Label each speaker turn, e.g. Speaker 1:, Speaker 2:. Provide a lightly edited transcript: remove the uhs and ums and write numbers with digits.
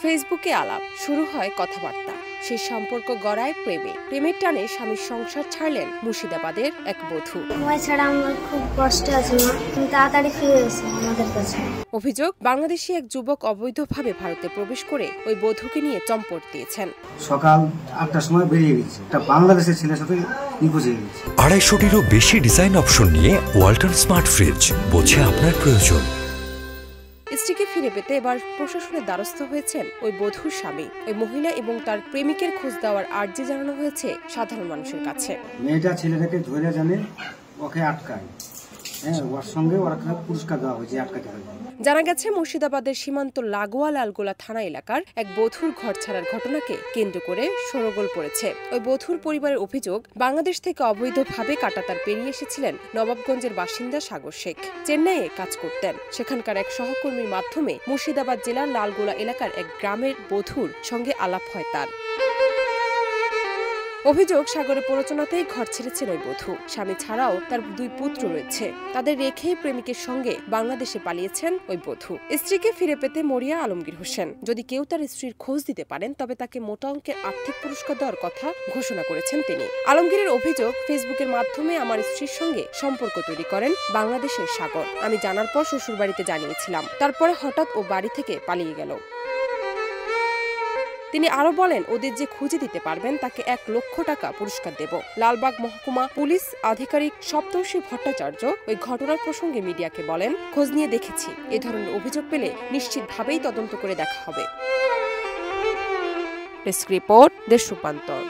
Speaker 1: ফেসবুকে আলাপ, শুরু হয় কথাবার্তা, সেই সম্পর্ক গড়ায় প্রেমে। প্রেমের টানে স্বামীর সংসার ছাড়লেন মুর্শিদাবাদের এক বধূ।
Speaker 2: ছাড়া আমার খুব কষ্ট আছে মা, তুমি তাড়াতাড়ি ফিরে এসো আমাদের কাছে।
Speaker 1: অভিযোগ, বাংলাদেশি এক যুবক অবৈধভাবে ভারতে প্রবেশ করে ওই বধূকে নিয়ে চম্পট দিয়েছেন।
Speaker 3: সকাল 8টার সময় বেরিয়ে গেছে, একটা বাংলাদেশের ছেলের সাথে নিখোঁজ হয়ে গেছে।
Speaker 4: 250টিরও বেশি ডিজাইন অপশন নিয়ে ওয়ালটন স্মার্ট ফ্রিজ, বোঝে আপনার প্রয়োজন।
Speaker 1: স্ত্রীকে ফিরে পেতে এবার প্রশাসনের দ্বারস্থ হয়েছেন ওই বধূর স্বামী। ওই মহিলা এবং তার প্রেমিকের খোঁজ দেওয়ার আর্জি জানানো হয়েছে সাধারণ মানুষের কাছে।
Speaker 3: মেয়েটা ছেলেটাকে ধরে জানে, ওকে আটকায়, ওর সঙ্গে ওরা পুরস্কার দেওয়া হয়েছে, আটকাতে হবে।
Speaker 1: জানা গেছে, মুর্শিদাবাদের সীমান্ত লাগোয়া লালগোলা থানা এলাকার এক বধূর ঘর ছাড়ার ঘটনাকে কেন্দ্র করে শোরগোল পড়েছে। ওই বধূর পরিবারের অভিযোগ, বাংলাদেশ থেকে অবৈধভাবে কাঁটাতার পেরিয়ে এসেছিলেন নবাবগঞ্জের বাসিন্দা সাগর শেখ। চেন্নাইয়ে কাজ করতেন। সেখানকার এক সহকর্মীর মাধ্যমে মুর্শিদাবাদ জেলার লালগোলা এলাকার এক গ্রামের বধূর সঙ্গে আলাপ হয় তার। অভিযোগ, সাগরের প্ররোচনাতেই ঘর ছেড়েছেন ওই বধূ। স্বামী ছাড়াও তার 2 পুত্র রয়েছে। তাদের রেখে প্রেমিকের সঙ্গে বাংলাদেশে পালিয়েছেন ওই বধূ। স্ত্রীকে ফিরে পেতে মরিয়া আলমগীর হোসেন। যদি কেউ তার স্ত্রীর খোঁজ দিতে পারেন, তবে তাকে মোটা অঙ্কের আর্থিক পুরস্কার দেওয়ার কথা ঘোষণা করেছেন তিনি। আলমগীরের অভিযোগ, ফেসবুকের মাধ্যমে আমার স্ত্রীর সঙ্গে সম্পর্ক তৈরি করেন বাংলাদেশের সাগর। আমি জানার পর শ্বশুরবাড়িতে জানিয়েছিলাম, তারপরে হঠাৎ ও বাড়ি থেকে পালিয়ে গেল। তিনি আরো বলেন, ওদের যে খুঁজে দিতে পারবেন তাকে 1 লক্ষ টাকা পুরস্কার দেব। লালবাগ মহকুমা পুলিশ আধিকারিক সপ্তর্ষি ভট্টাচার্য ওই ঘটনার প্রসঙ্গে মিডিয়াকে বলেন, খোঁজ নিয়ে দেখেছি, এ ধরনের অভিযোগ পেলে নিশ্চিতভাবেই তদন্ত করে দেখা হবে। ডেস্ক রিপোর্ট, দেশ রূপান্তর।